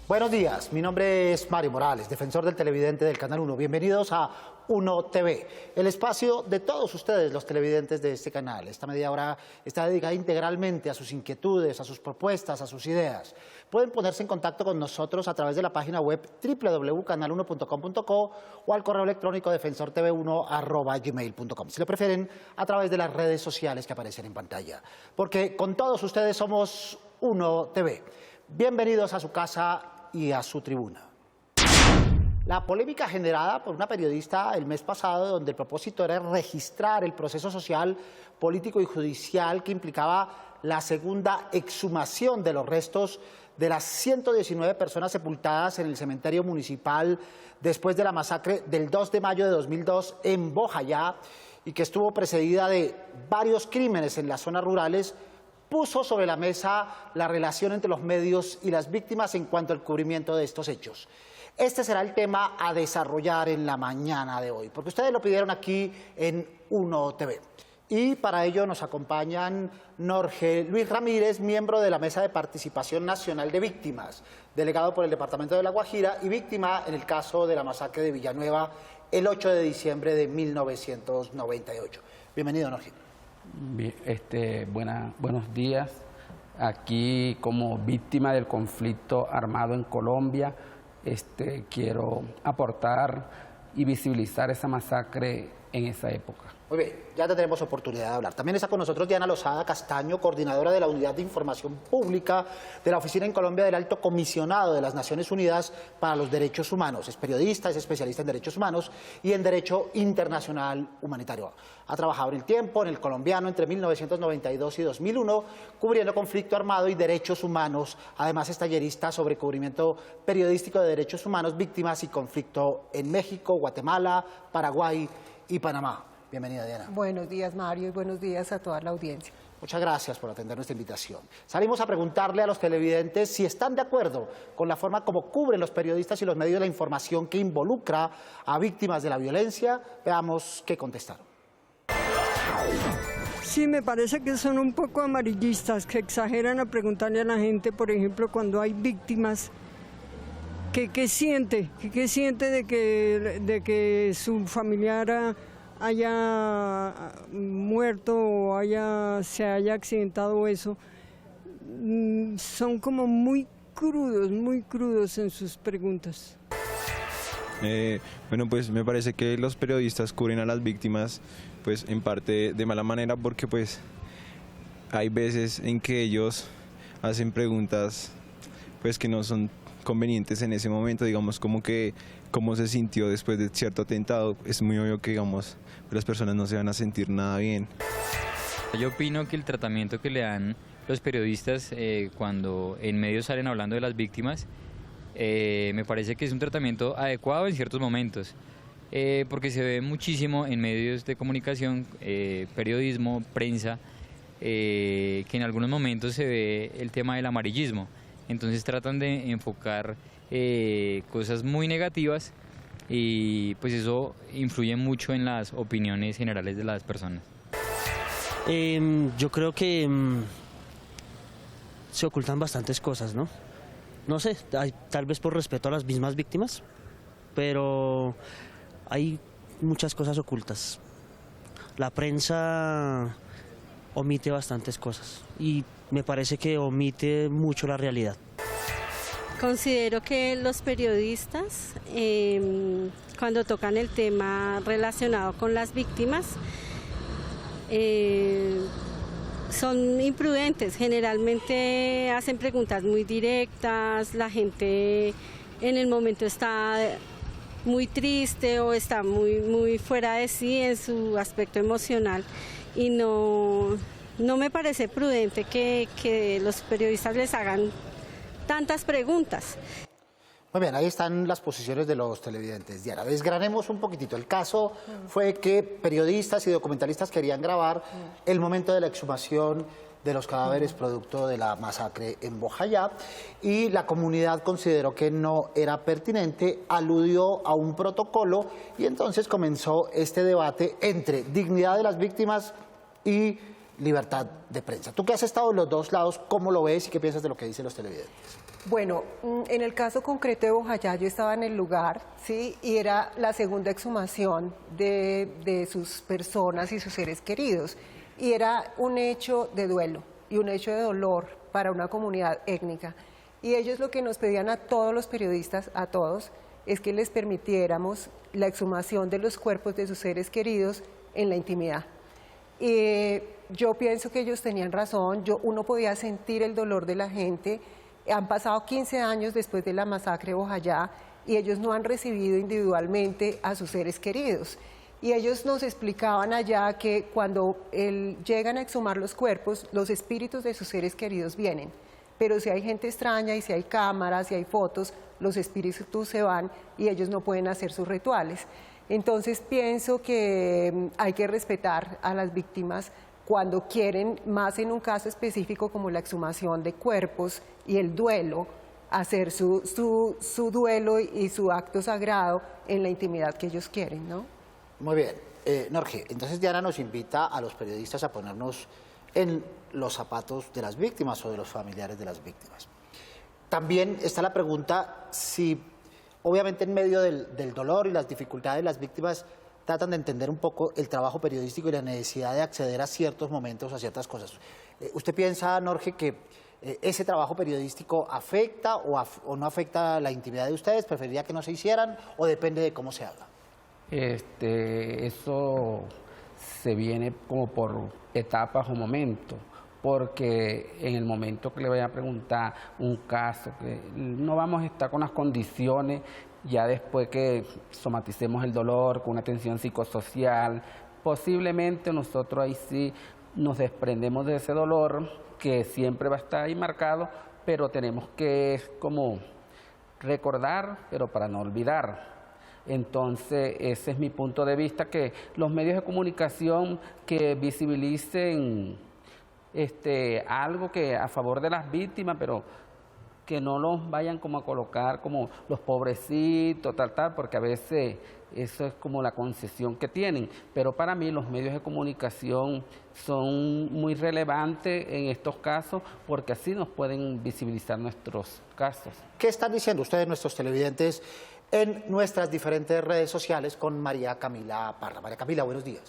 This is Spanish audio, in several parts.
Buenos días, mi nombre es Mario Morales, defensor del televidente del Canal 1. Bienvenidos a Uno TV, el espacio de todos ustedes, los televidentes de este canal. Esta media hora está dedicada integralmente a sus inquietudes, a sus propuestas, a sus ideas. Pueden ponerse en contacto con nosotros a través de la página web www.canal1.com.co o al correo electrónico defensortv1@gmail.com. Si lo prefieren, a través de las redes sociales que aparecen en pantalla. Porque con todos ustedes somos Uno TV. Bienvenidos a su casa y a su tribuna. La polémica generada por una periodista el mes pasado, donde el propósito era registrar el proceso social, político y judicial que implicaba la segunda exhumación de los restos de las 119 personas sepultadas en el cementerio municipal después de la masacre del 2 de mayo de 2002 en Bojayá, y que estuvo precedida de varios crímenes en las zonas rurales, puso sobre la mesa la relación entre los medios y las víctimas en cuanto al cubrimiento de estos hechos. Este será el tema a desarrollar en la mañana de hoy, porque ustedes lo pidieron aquí en Uno TV. Y para ello nos acompañan Jorge Luis Ramírez, miembro de la Mesa de Participación Nacional de Víctimas, delegado por el Departamento de La Guajira y víctima en el caso de la masacre de Villanueva el 8 de diciembre de 1998. Bienvenido, Jorge. Buenos días. Aquí, como víctima del conflicto armado en Colombia, quiero aportar y visibilizar esa masacre en esa época. Muy bien, ya tendremos oportunidad de hablar. También está con nosotros Diana Lozada Castaño, coordinadora de la Unidad de Información Pública de la Oficina en Colombia del Alto Comisionado de las Naciones Unidas para los Derechos Humanos. Es periodista, es especialista en derechos humanos y en derecho internacional humanitario. Ha trabajado en El Tiempo, en El Colombiano, entre 1992 y 2001, cubriendo conflicto armado y derechos humanos. Además, es tallerista sobre cubrimiento periodístico de derechos humanos, víctimas y conflicto en México, Guatemala, Paraguay y Panamá. Bienvenida, Diana. Buenos días, Mario, y buenos días a toda la audiencia. Muchas gracias por atender nuestra invitación. Salimos a preguntarle a los televidentes si están de acuerdo con la forma como cubren los periodistas y los medios la información que involucra a víctimas de la violencia. Veamos qué contestaron. Sí, me parece que son un poco amarillistas, que exageran a preguntarle a la gente, por ejemplo, cuando hay víctimas, ¿qué siente? ¿Qué siente de que su familiar haya muerto o se haya accidentado eso? Son como muy crudos en sus preguntas. Bueno, pues me parece que los periodistas cubren a las víctimas pues en parte de mala manera, porque pues hay veces en que ellos hacen preguntas pues que no son convenientes en ese momento, digamos, como que cómo se sintió después de cierto atentado. Es muy obvio que, digamos, las personas no se van a sentir nada bien. Yo opino que el tratamiento que le dan los periodistas cuando en medios salen hablando de las víctimas, me parece que es un tratamiento adecuado en ciertos momentos, porque se ve muchísimo en medios de comunicación, periodismo, prensa, que en algunos momentos se ve el tema del amarillismo. Entonces tratan de enfocar cosas muy negativas y pues eso influye mucho en las opiniones generales de las personas. Yo creo que se ocultan bastantes cosas, ¿no? No sé, tal vez por respeto a las mismas víctimas, pero hay muchas cosas ocultas. La prensa omite bastantes cosas y me parece que omite mucho la realidad. Considero que los periodistas, cuando tocan el tema relacionado con las víctimas, son imprudentes. Generalmente hacen preguntas muy directas, la gente en el momento está muy triste o está muy fuera de sí en su aspecto emocional, y no me parece prudente que los periodistas les hagan tantas preguntas. Muy bien, ahí están las posiciones de los televidentes. Diana, desgranemos un poquitito. El caso fue que periodistas y documentalistas querían grabar el momento de la exhumación de los cadáveres producto de la masacre en Bojayá, y la comunidad consideró que no era pertinente, aludió a un protocolo, y entonces comenzó este debate entre dignidad de las víctimas y libertad de prensa. Tú que has estado en los dos lados, ¿cómo lo ves y qué piensas de lo que dicen los televidentes? Bueno, en el caso concreto de Bojayá, yo estaba en el lugar, ¿sí? Y era la segunda exhumación de sus personas y sus seres queridos. Y era un hecho de duelo y un hecho de dolor para una comunidad étnica. Y ellos lo que nos pedían a todos los periodistas, a todos, es que les permitiéramos la exhumación de los cuerpos de sus seres queridos en la intimidad. Yo pienso que ellos tenían razón, uno podía sentir el dolor de la gente. Han pasado 15 años después de la masacre de Bojayá y ellos no han recibido individualmente a sus seres queridos. Y ellos nos explicaban allá que cuando llegan a exhumar los cuerpos, los espíritus de sus seres queridos vienen. Pero si hay gente extraña y si hay cámaras, si hay fotos, los espíritus se van y ellos no pueden hacer sus rituales. Entonces pienso que hay que respetar a las víctimas cuando quieren, más en un caso específico como la exhumación de cuerpos y el duelo, hacer su duelo y su acto sagrado en la intimidad que ellos quieren, ¿no? Muy bien. Norge, entonces Diana nos invita a los periodistas a ponernos en los zapatos de las víctimas o de los familiares de las víctimas. También está la pregunta si, obviamente en medio del dolor y las dificultades, las víctimas tratan de entender un poco el trabajo periodístico y la necesidad de acceder a ciertos momentos, a ciertas cosas. ¿Usted piensa, Norge, que ese trabajo periodístico afecta o no afecta la intimidad de ustedes? ¿Preferiría que no se hicieran o depende de cómo se haga? Eso se viene como por etapas o momentos, porque en el momento que le vaya a preguntar un caso, que no vamos a estar con las condiciones, ya después que somaticemos el dolor con una atención psicosocial, posiblemente nosotros ahí sí nos desprendemos de ese dolor que siempre va a estar ahí marcado, pero tenemos que como recordar, pero para no olvidar. Entonces, ese es mi punto de vista, que los medios de comunicación que visibilicen algo que a favor de las víctimas, pero que no los vayan como a colocar como los pobrecitos, tal, porque a veces eso es como la concesión que tienen. Pero para mí los medios de comunicación son muy relevantes en estos casos porque así nos pueden visibilizar nuestros casos. ¿Qué están diciendo ustedes, nuestros televidentes, en nuestras diferentes redes sociales con María Camila Parra? María Camila, buenos días.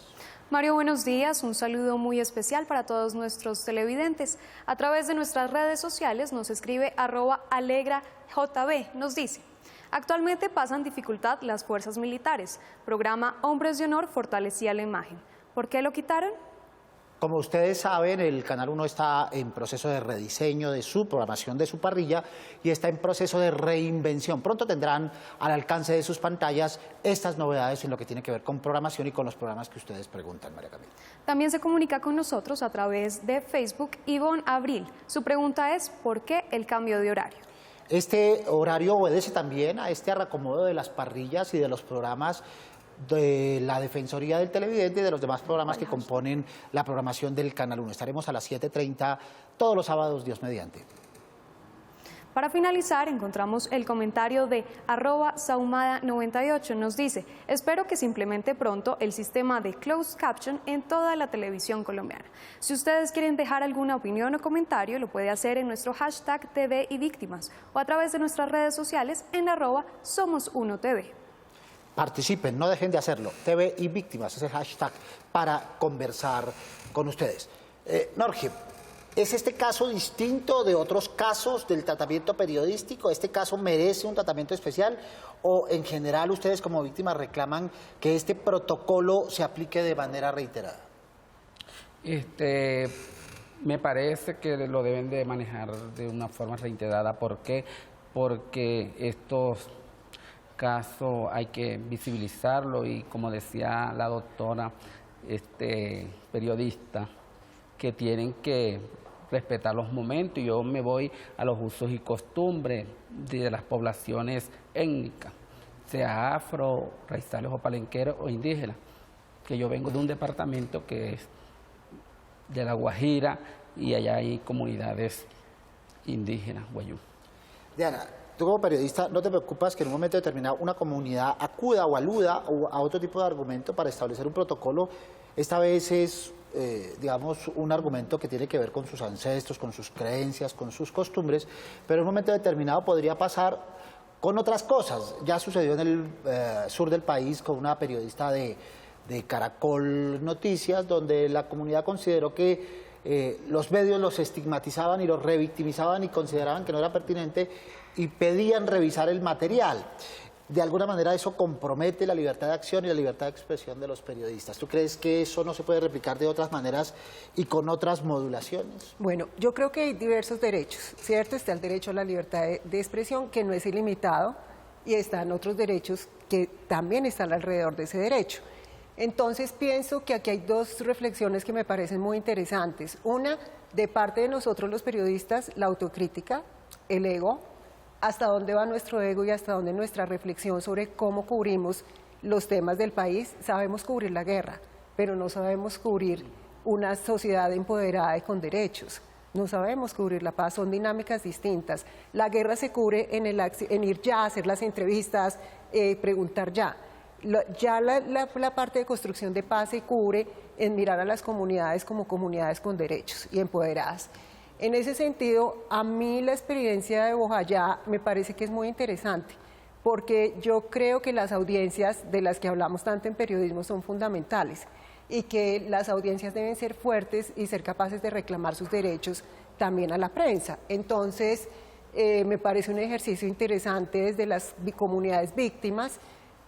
Mario, buenos días. Un saludo muy especial para todos nuestros televidentes. A través de nuestras redes sociales nos escribe @alegrajb. Nos dice: actualmente pasan dificultad las fuerzas militares. Programa Hombres de Honor fortalecía la imagen. ¿Por qué lo quitaron? Como ustedes saben, el Canal 1 está en proceso de rediseño de su programación, de su parrilla, y está en proceso de reinvención. Pronto tendrán al alcance de sus pantallas estas novedades en lo que tiene que ver con programación y con los programas que ustedes preguntan, María Camila. También se comunica con nosotros a través de Facebook Ivonne Abril. Su pregunta es: ¿por qué el cambio de horario? Este horario obedece también a este reacomodo de las parrillas y de los programas de la Defensoría del Televidente y de los demás programas que componen la programación del Canal 1. Estaremos a las 7:30 todos los sábados, Dios mediante. Para finalizar, encontramos el comentario de @saumada98. Nos dice: espero que se implemente pronto el sistema de closed caption en toda la televisión colombiana. Si ustedes quieren dejar alguna opinión o comentario, lo puede hacer en nuestro hashtag TV y Víctimas o a través de nuestras redes sociales en @SomosUnoTV. Participen, no dejen de hacerlo. TV y Víctimas, ese hashtag para conversar con ustedes. Norge, ¿es este caso distinto de otros casos del tratamiento periodístico? ¿Este caso merece un tratamiento especial? ¿O en general ustedes como víctimas reclaman que este protocolo se aplique de manera reiterada? Me parece que lo deben de manejar de una forma reiterada. ¿Por qué? Porque estos caso hay que visibilizarlo y, como decía la doctora periodista, que tienen que respetar los momentos. Yo me voy a los usos y costumbres de las poblaciones étnicas, sea afro, raizales o palenqueros o indígenas, que yo vengo de un departamento que es de La Guajira y allá hay comunidades indígenas, guayú. Diana, tú como periodista, ¿no te preocupas que en un momento determinado una comunidad acuda o aluda a otro tipo de argumento para establecer un protocolo? Esta vez es digamos, un argumento que tiene que ver con sus ancestros, con sus creencias, con sus costumbres, pero en un momento determinado podría pasar con otras cosas. Ya sucedió en el sur del país con una periodista de Caracol Noticias, donde la comunidad consideró que los medios los estigmatizaban y los revictimizaban y consideraban que no era pertinente y pedían revisar el material. De alguna manera eso compromete la libertad de acción y la libertad de expresión de los periodistas. ¿Tú crees que eso no se puede replicar de otras maneras y con otras modulaciones? Bueno, yo creo que hay diversos derechos, ¿cierto? Está el derecho a la libertad de expresión, que no es ilimitado, y están otros derechos que también están alrededor de ese derecho. Entonces pienso que aquí hay dos reflexiones que me parecen muy interesantes. Una, de parte de nosotros los periodistas, la autocrítica, el ego, hasta dónde va nuestro ego y hasta dónde nuestra reflexión sobre cómo cubrimos los temas del país. Sabemos cubrir la guerra, pero no sabemos cubrir una sociedad empoderada y con derechos. No sabemos cubrir la paz, son dinámicas distintas. La guerra se cubre en ir ya, hacer las entrevistas, preguntar ya. Ya la parte de construcción de paz se cubre en mirar a las comunidades como comunidades con derechos y empoderadas. En ese sentido, a mí la experiencia de Bojayá me parece que es muy interesante, porque yo creo que las audiencias de las que hablamos tanto en periodismo son fundamentales y que las audiencias deben ser fuertes y ser capaces de reclamar sus derechos también a la prensa. Entonces, me parece un ejercicio interesante desde las comunidades víctimas,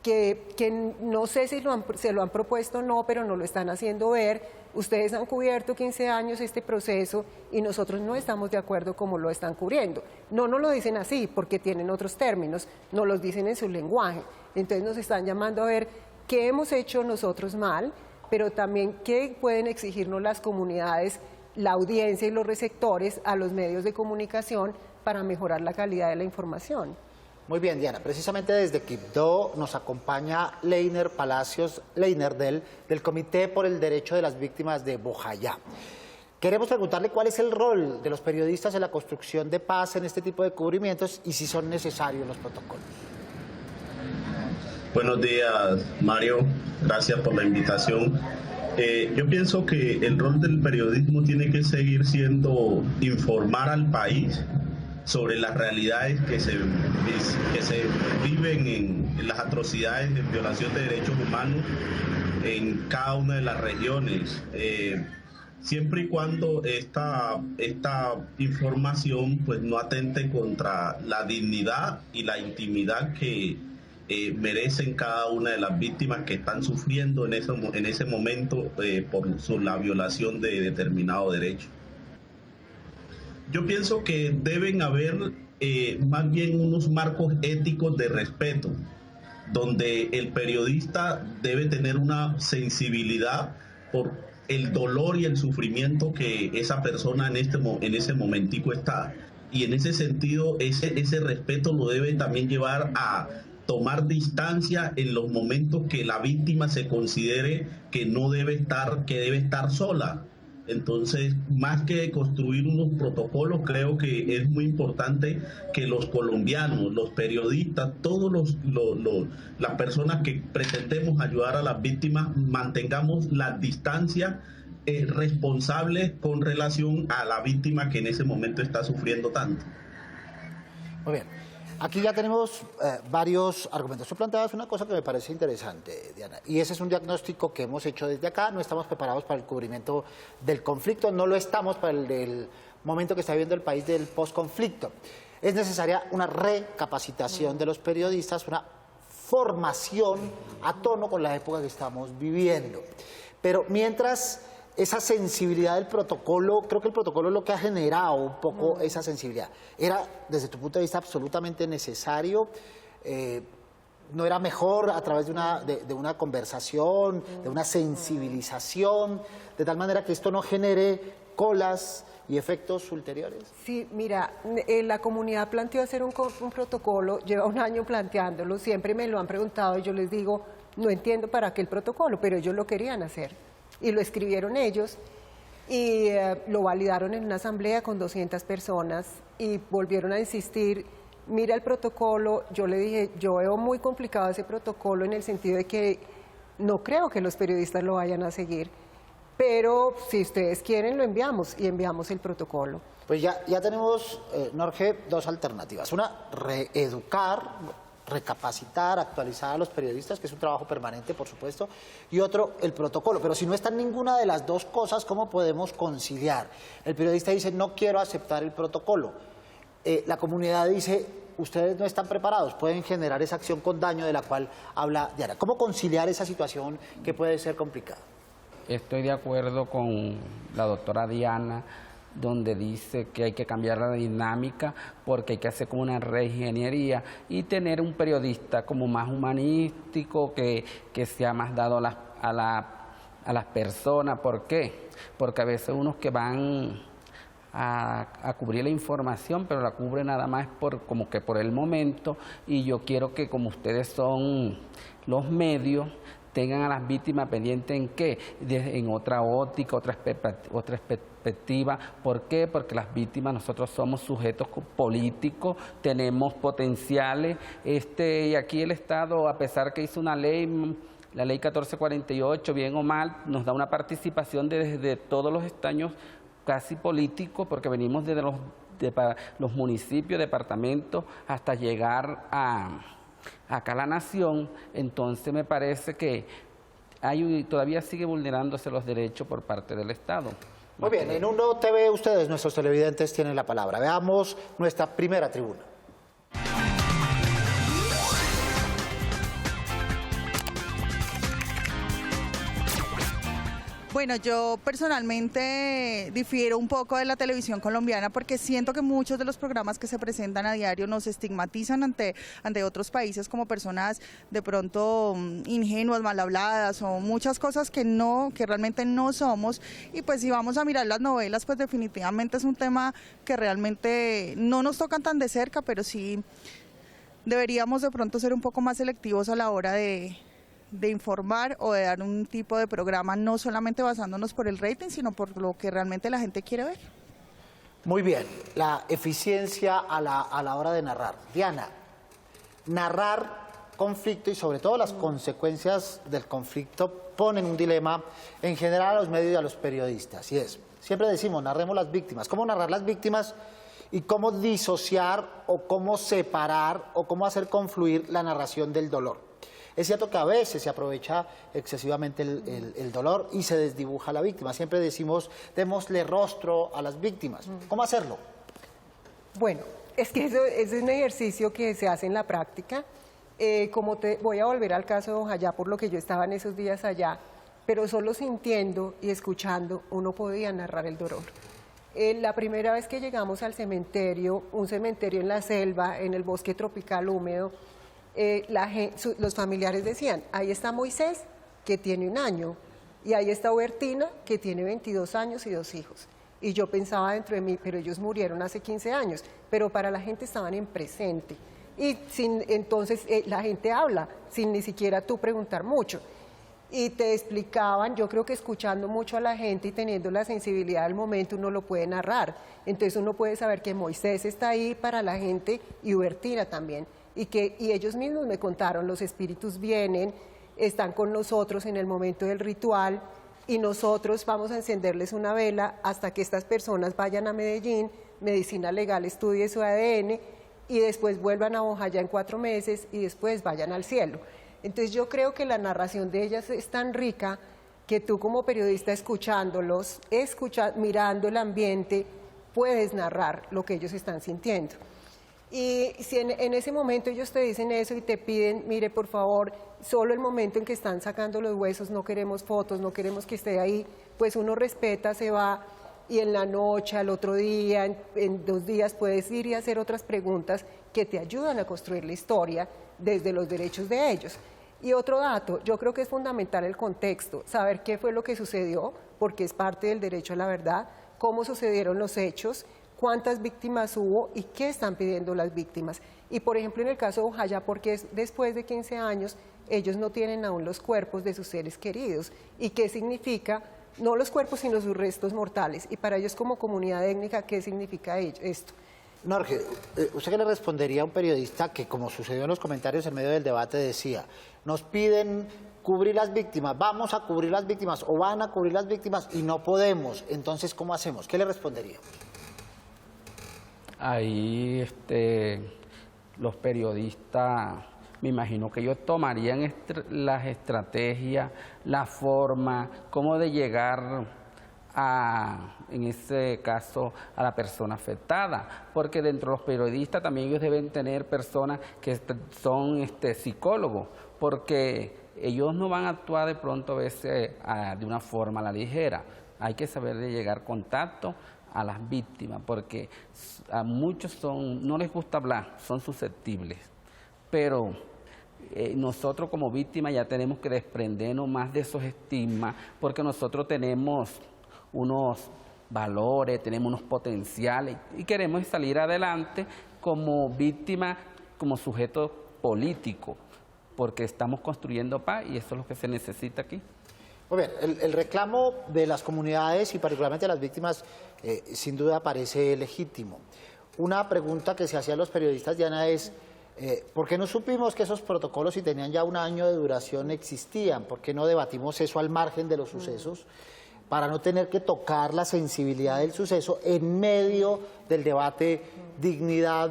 que no sé si se lo han propuesto o no, pero no lo están haciendo ver. Ustedes han cubierto 15 años este proceso y nosotros no estamos de acuerdo como lo están cubriendo. No nos lo dicen así porque tienen otros términos, nos los dicen en su lenguaje. Entonces nos están llamando a ver qué hemos hecho nosotros mal, pero también qué pueden exigirnos las comunidades, la audiencia y los receptores a los medios de comunicación para mejorar la calidad de la información. Muy bien, Diana. Precisamente desde Quibdó nos acompaña Leiner Palacios, Leiner del Comité por el Derecho de las Víctimas de Bojayá. Queremos preguntarle cuál es el rol de los periodistas en la construcción de paz en este tipo de cubrimientos y si son necesarios los protocolos. Buenos días, Mario. Gracias por la invitación. Yo pienso que el rol del periodismo tiene que seguir siendo informar al país sobre las realidades que se viven en las atrocidades de violación de derechos humanos en cada una de las regiones, siempre y cuando esta información pues no atente contra la dignidad y la intimidad que merecen cada una de las víctimas que están sufriendo en ese momento por la violación de determinado derecho. Yo pienso que deben haber más bien unos marcos éticos de respeto, donde el periodista debe tener una sensibilidad por el dolor y el sufrimiento que esa persona en ese momentico está. Y en ese sentido, ese respeto lo debe también llevar a tomar distancia en los momentos que la víctima se considere que debe estar sola. Entonces, más que construir unos protocolos, creo que es muy importante que los colombianos, los periodistas, todas las personas que pretendemos ayudar a las víctimas, mantengamos la distancia responsable con relación a la víctima que en ese momento está sufriendo tanto. Muy bien. Aquí ya tenemos varios argumentos. Tú planteabas una cosa que me parece interesante, Diana, y ese es un diagnóstico que hemos hecho desde acá. No estamos preparados para el cubrimiento del conflicto, no lo estamos para el momento que está viviendo el país del posconflicto. Es necesaria una recapacitación de los periodistas, una formación a tono con la época que estamos viviendo. Pero mientras esa sensibilidad del protocolo, creo que el protocolo es lo que ha generado un poco esa sensibilidad. ¿Era, desde tu punto de vista, absolutamente necesario? ¿No era mejor a través de una conversación, de una sensibilización, de tal manera que esto no genere colas y efectos ulteriores? Sí, mira, la comunidad planteó hacer un protocolo, lleva un año planteándolo, siempre me lo han preguntado y yo les digo, no entiendo para qué el protocolo, pero ellos lo querían hacer. Y lo escribieron ellos y lo validaron en una asamblea con 200 personas y volvieron a insistir, mira el protocolo. Yo le dije, yo veo muy complicado ese protocolo en el sentido de que no creo que los periodistas lo vayan a seguir. pero si ustedes quieren lo enviamos y enviamos el protocolo. Pues ya tenemos, Norge, dos alternativas. Una, reeducar, recapacitar, actualizar a los periodistas, que es un trabajo permanente, por supuesto, y otro, el protocolo. Pero si no está en ninguna de las dos cosas, ¿cómo podemos conciliar? El periodista dice, no quiero aceptar el protocolo. La comunidad dice, ustedes no están preparados, pueden generar esa acción con daño de la cual habla Diana. ¿Cómo conciliar esa situación que puede ser complicada? Estoy de acuerdo con la doctora Diana, donde dice que hay que cambiar la dinámica porque hay que hacer como una reingeniería y tener un periodista como más humanístico, que sea más dado a las personas. ¿Por qué? Porque a veces unos que van a cubrir la información, pero la cubre nada más como que por el momento, y yo quiero que, como ustedes son los medios, tengan a las víctimas pendientes en qué, en otra óptica, otra perspectiva. ¿Por qué? Porque las víctimas, nosotros somos sujetos políticos, tenemos potenciales, y aquí el Estado, a pesar que hizo una ley, la ley 1448, bien o mal, nos da una participación desde todos los estaños casi políticos, porque venimos desde los municipios, departamentos, hasta llegar acá a la nación. Entonces me parece que todavía sigue vulnerándose los derechos por parte del Estado. Muy bien, en Uno TV ustedes, nuestros televidentes, tienen la palabra. Veamos nuestra primera tribuna. Bueno, yo personalmente difiero un poco de la televisión colombiana porque siento que muchos de los programas que se presentan a diario nos estigmatizan ante otros países como personas de pronto ingenuas, mal habladas o muchas cosas que realmente no somos. Y pues si vamos a mirar las novelas, pues definitivamente es un tema que realmente no nos tocan tan de cerca, pero sí deberíamos de pronto ser un poco más selectivos a la hora de informar o de dar un tipo de programa, no solamente basándonos por el rating, sino por lo que realmente la gente quiere ver. Muy bien, la eficiencia a la hora de narrar. Diana, narrar conflicto y sobre todo las consecuencias del conflicto ponen un dilema en general a los medios y a los periodistas, y es, siempre decimos, narremos las víctimas. ¿Cómo narrar las víctimas y cómo disociar o cómo separar o cómo hacer confluir la narración del dolor? Es cierto que a veces se aprovecha excesivamente el dolor y se desdibuja a la víctima. Siempre decimos, démosle rostro a las víctimas. ¿Cómo hacerlo? Bueno, es que eso es un ejercicio que se hace en la práctica. Voy a volver al caso de Bojayá, por lo que yo estaba en esos días allá, pero solo sintiendo y escuchando uno podía narrar el dolor. La primera vez que llegamos al cementerio, un cementerio en la selva, en el bosque tropical húmedo, los familiares decían, ahí está Moisés, que tiene 1 año, y ahí está Hubertina, que tiene 22 años y 2 hijos. Y yo pensaba dentro de mí, pero ellos murieron hace 15 años, pero para la gente estaban en presente. Y entonces la gente habla, sin ni siquiera tú preguntar mucho. Y te explicaban, yo creo que escuchando mucho a la gente y teniendo la sensibilidad del momento, uno lo puede narrar. Entonces uno puede saber que Moisés está ahí para la gente y Hubertina también. Y ellos mismos me contaron, los espíritus vienen, están con nosotros en el momento del ritual y nosotros vamos a encenderles una vela hasta que estas personas vayan a Medellín, Medicina Legal estudie su ADN y después vuelvan a Bojayá en 4 meses y después vayan al cielo. Entonces yo creo que la narración de ellas es tan rica que tú como periodista escuchándolos, mirando el ambiente, puedes narrar lo que ellos están sintiendo. Y si en ese momento ellos te dicen eso y te piden, mire, por favor, solo el momento en que están sacando los huesos, no queremos fotos, no queremos que esté ahí, pues uno respeta, se va, y en la noche, al otro día, en 2 días puedes ir y hacer otras preguntas que te ayudan a construir la historia desde los derechos de ellos. Y otro dato, yo creo que es fundamental el contexto, saber qué fue lo que sucedió, porque es parte del derecho a la verdad, cómo sucedieron los hechos, cuántas víctimas hubo y qué están pidiendo las víctimas. Y por ejemplo en el caso de Bojayá, porque es después de 15 años, ellos no tienen aún los cuerpos de sus seres queridos. ¿Y qué significa? No los cuerpos, sino sus restos mortales. Y para ellos como comunidad étnica, ¿qué significa esto? Norge, ¿usted qué le respondería a un periodista que, como sucedió en los comentarios en medio del debate, decía, nos piden cubrir las víctimas, vamos a cubrir las víctimas o van a cubrir las víctimas y no podemos, entonces ¿cómo hacemos? ¿Qué le respondería? Ahí los periodistas, me imagino que ellos tomarían las estrategias, la forma, cómo de llegar en ese caso, a la persona afectada, porque dentro de los periodistas también ellos deben tener personas que son psicólogos, porque ellos no van a actuar de pronto a veces de una forma a la ligera. Hay que saber de llegar contacto a las víctimas, porque a muchos no les gusta hablar, son susceptibles, pero nosotros como víctimas ya tenemos que desprendernos más de esos estigmas, porque nosotros tenemos unos valores, tenemos unos potenciales y queremos salir adelante como víctima, como sujeto político, porque estamos construyendo paz y eso es lo que se necesita aquí. Muy bien, el reclamo de las comunidades y particularmente de las víctimas sin duda parece legítimo. Una pregunta que se hacía a los periodistas, Diana, es ¿por qué no supimos que esos protocolos, si tenían ya un año de duración, existían? ¿Por qué no debatimos eso al margen de los sucesos? Para no tener que tocar la sensibilidad del suceso en medio del debate dignidad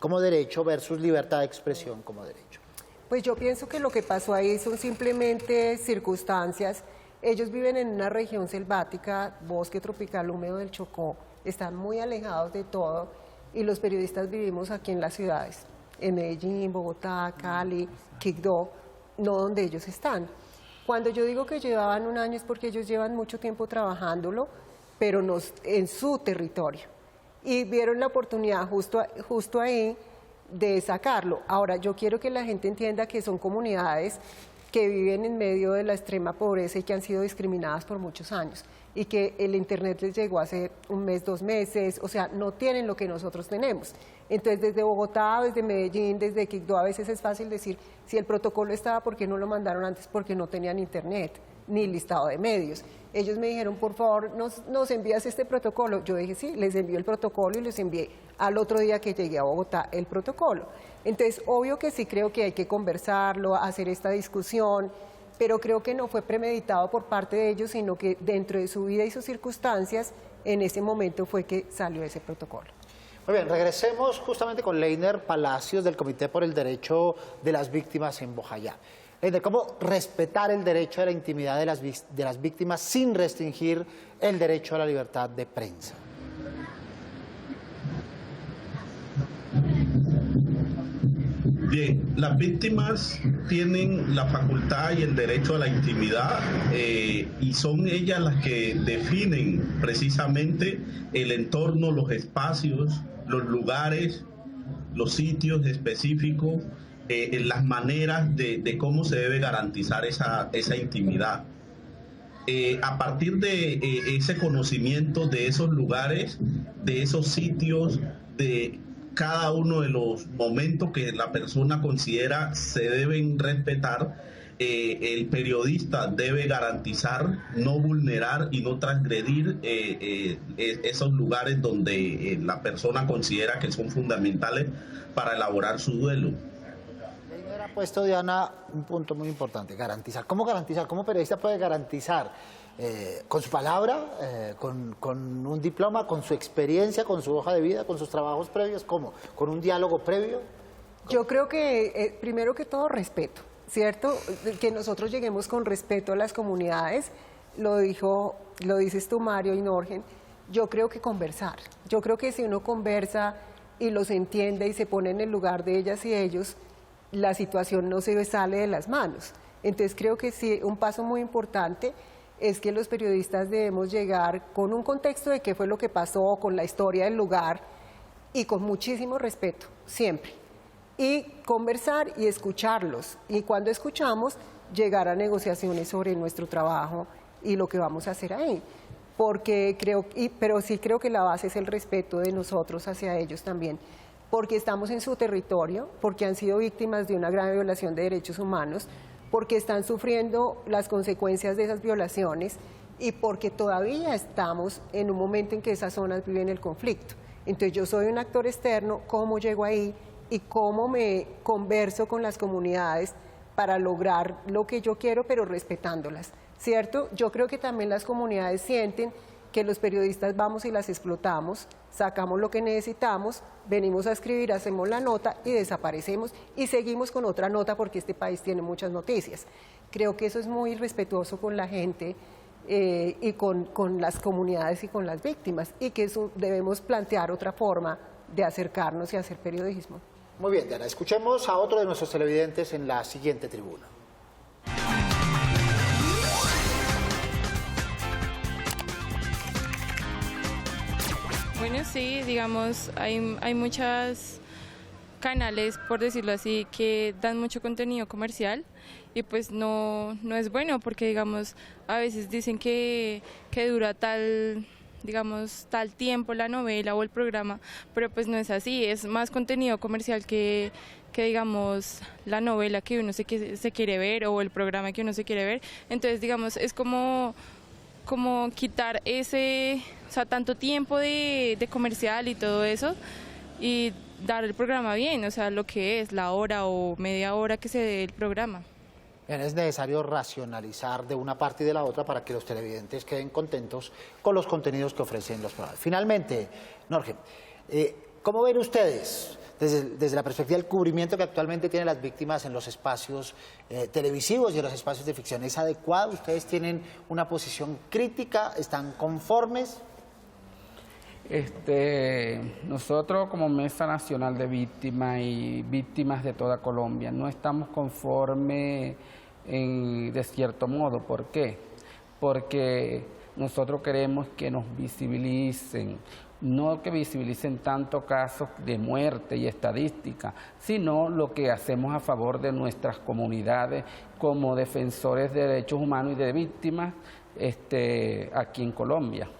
como derecho versus libertad de expresión como derecho. Pues yo pienso que lo que pasó ahí son simplemente circunstancias. Ellos viven en una región selvática, bosque tropical húmedo del Chocó, están muy alejados de todo y los periodistas vivimos aquí en las ciudades, en Medellín, Bogotá, Cali, Quibdó, no donde ellos están. Cuando yo digo que llevaban un año es porque ellos llevan mucho tiempo trabajándolo, pero en su territorio. Y vieron la oportunidad justo ahí de sacarlo. Ahora, yo quiero que la gente entienda que son comunidades que viven en medio de la extrema pobreza y que han sido discriminadas por muchos años y que el Internet les llegó hace un mes, 2 meses, o sea, no tienen lo que nosotros tenemos. Entonces, desde Bogotá, desde Medellín, desde Quibdó, a veces es fácil decir, si el protocolo estaba, ¿por qué no lo mandaron antes? Porque no tenían Internet, ni listado de medios. Ellos me dijeron, por favor, nos envías este protocolo. Yo dije, sí, les envío el protocolo y les envié al otro día que llegué a Bogotá el protocolo. Entonces, obvio que sí creo que hay que conversarlo, hacer esta discusión, pero creo que no fue premeditado por parte de ellos, sino que dentro de su vida y sus circunstancias, en ese momento fue que salió ese protocolo. Muy bien, regresemos justamente con Leiner Palacios del Comité por el Derecho de las Víctimas en Bojayá. Leiner, ¿cómo respetar el derecho a la intimidad de las víctimas sin restringir el derecho a la libertad de prensa? Bien, las víctimas tienen la facultad y el derecho a la intimidad y son ellas las que definen precisamente el entorno, los espacios, los lugares, los sitios específicos, las maneras de cómo se debe garantizar esa intimidad. A partir de ese conocimiento de esos lugares, de esos sitios, de cada uno de los momentos que la persona considera se deben respetar, el periodista debe garantizar, no vulnerar y no transgredir esos lugares donde la persona considera que son fundamentales para elaborar su duelo. Ha puesto, Diana, un punto muy importante, garantizar. ¿Cómo garantizar? ¿Cómo periodista puede garantizar? ¿Con su palabra? ¿Con un diploma? ¿Con su experiencia? ¿Con su hoja de vida? ¿Con sus trabajos previos? ¿Cómo? ¿Con un diálogo previo? ¿Cómo? Yo creo que, primero que todo, respeto, ¿cierto? Que nosotros lleguemos con respeto a las comunidades, lo dices tú, Mario y Norgen. Yo creo que conversar. Yo creo que si uno conversa y los entiende y se pone en el lugar de ellas y ellos, la situación no se sale de las manos. Entonces creo que sí, un paso muy importante es que los periodistas debemos llegar con un contexto de qué fue lo que pasó, con la historia del lugar y con muchísimo respeto, siempre. Y conversar y escucharlos. Y cuando escuchamos, llegar a negociaciones sobre nuestro trabajo y lo que vamos a hacer ahí. Porque pero sí creo que la base es el respeto de nosotros hacia ellos también. Porque estamos en su territorio, porque han sido víctimas de una grave violación de derechos humanos, porque están sufriendo las consecuencias de esas violaciones y porque todavía estamos en un momento en que esas zonas viven el conflicto. Entonces yo soy un actor externo, ¿cómo llego ahí y cómo me converso con las comunidades para lograr lo que yo quiero, pero respetándolas, ¿cierto? Yo creo que también las comunidades sienten que los periodistas vamos y las explotamos, sacamos lo que necesitamos, venimos a escribir, hacemos la nota y desaparecemos y seguimos con otra nota porque este país tiene muchas noticias. Creo que eso es muy respetuoso con la gente y con las comunidades y con las víctimas, y que eso debemos plantear otra forma de acercarnos y hacer periodismo. Muy bien, Diana, escuchemos a otro de nuestros televidentes en la siguiente tribuna. Bueno, sí, digamos, hay muchos canales, por decirlo así, que dan mucho contenido comercial y pues no es bueno porque, digamos, a veces dicen que dura tal tiempo la novela o el programa, pero pues no es así, es más contenido comercial que digamos, la novela que uno se quiere ver o el programa que uno se quiere ver. Entonces, digamos, es como quitar ese, o sea, tanto tiempo de comercial y todo eso y dar el programa bien, o sea, lo que es la hora o media hora que se dé el programa. Bien, es necesario racionalizar de una parte y de la otra para que los televidentes queden contentos con los contenidos que ofrecen los programas. Finalmente, Norge, ¿cómo ven ustedes, desde la perspectiva del cubrimiento que actualmente tienen las víctimas en los espacios televisivos y en los espacios de ficción? ¿Es adecuado? ¿Ustedes tienen una posición crítica? ¿Están conformes? Nosotros como Mesa Nacional de Víctimas y víctimas de toda Colombia no estamos conformes de cierto modo. ¿Por qué? Porque nosotros queremos que nos visibilicen, no que visibilicen tanto casos de muerte y estadística, sino lo que hacemos a favor de nuestras comunidades como defensores de derechos humanos y de víctimas aquí en Colombia.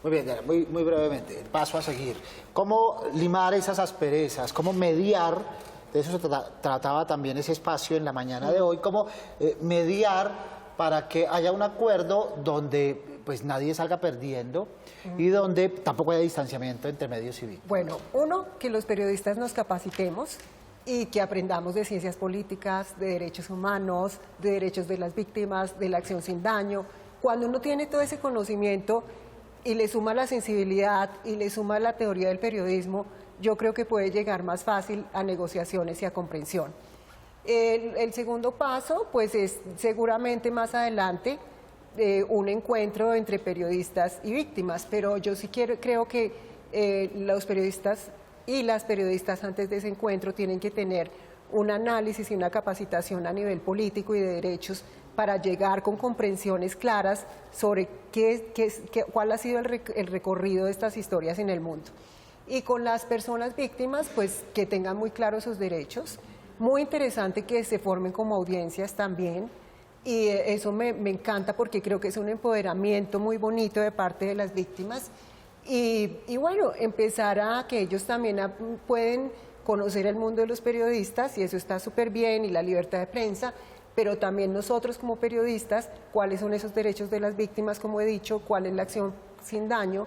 Muy bien, Diana, muy brevemente, el paso a seguir. ¿Cómo limar esas asperezas? ¿Cómo mediar? De eso se trataba también ese espacio en la mañana de hoy. ¿Cómo mediar para que haya un acuerdo donde pues nadie salga perdiendo y donde tampoco haya distanciamiento entre medios y víctimas? Bueno, uno, que los periodistas nos capacitemos y que aprendamos de ciencias políticas, de derechos humanos, de derechos de las víctimas, de la acción sin daño. Cuando uno tiene todo ese conocimiento y le suma la sensibilidad y le suma la teoría del periodismo, yo creo que puede llegar más fácil a negociaciones y a comprensión. El segundo paso, pues es seguramente más adelante un encuentro entre periodistas y víctimas, pero yo sí creo que los periodistas y las periodistas antes de ese encuentro tienen que tener un análisis y una capacitación a nivel político y de derechos para llegar con comprensiones claras sobre cuál ha sido el recorrido de estas historias en el mundo. Y con las personas víctimas, pues que tengan muy claros sus derechos. Muy interesante que se formen como audiencias también, y eso me encanta porque creo que es un empoderamiento muy bonito de parte de las víctimas. Y bueno, empezar a que ellos también pueden conocer el mundo de los periodistas, y eso está súper bien, y la libertad de prensa, pero también nosotros como periodistas, cuáles son esos derechos de las víctimas, como he dicho, cuál es la acción sin daño,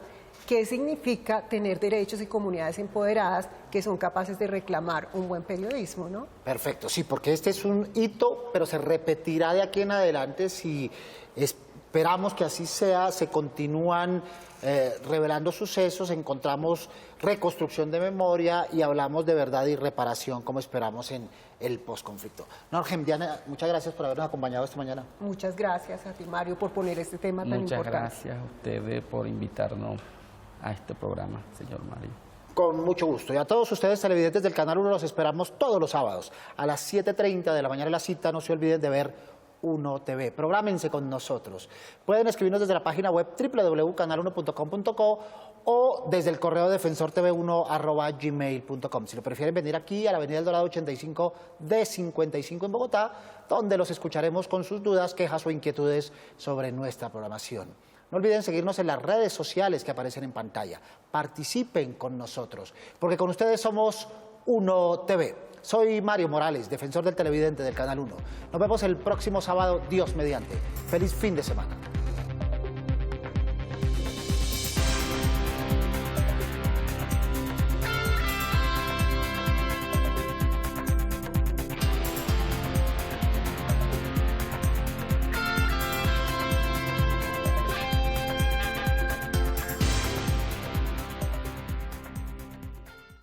qué significa tener derechos y comunidades empoderadas que son capaces de reclamar un buen periodismo, ¿no? Perfecto, sí, porque este es un hito, pero se repetirá de aquí en adelante si esperamos que así sea, se continúan revelando sucesos, encontramos reconstrucción de memoria y hablamos de verdad y reparación como esperamos en el posconflicto. Norge, Diana, muchas gracias por habernos acompañado esta mañana. Muchas gracias a ti, Mario, por poner este tema tan importante. Muchas gracias a ustedes por invitarnos a este programa, señor Mario. Con mucho gusto. Y a todos ustedes, televidentes del Canal 1, los esperamos todos los sábados a las 7:30 de la mañana en la cita. No se olviden de ver 1 TV. Prográmense con nosotros. Pueden escribirnos desde la página web www.canal1.com.co o desde el correo defensortv1@gmail.com. Si lo prefieren, venir aquí a la Avenida El Dorado 85 D55 en Bogotá, donde los escucharemos con sus dudas, quejas o inquietudes sobre nuestra programación. No olviden seguirnos en las redes sociales que aparecen en pantalla. Participen con nosotros, porque con ustedes somos 1 TV. Soy Mario Morales, defensor del televidente del Canal 1. Nos vemos el próximo sábado, Dios mediante. Feliz fin de semana.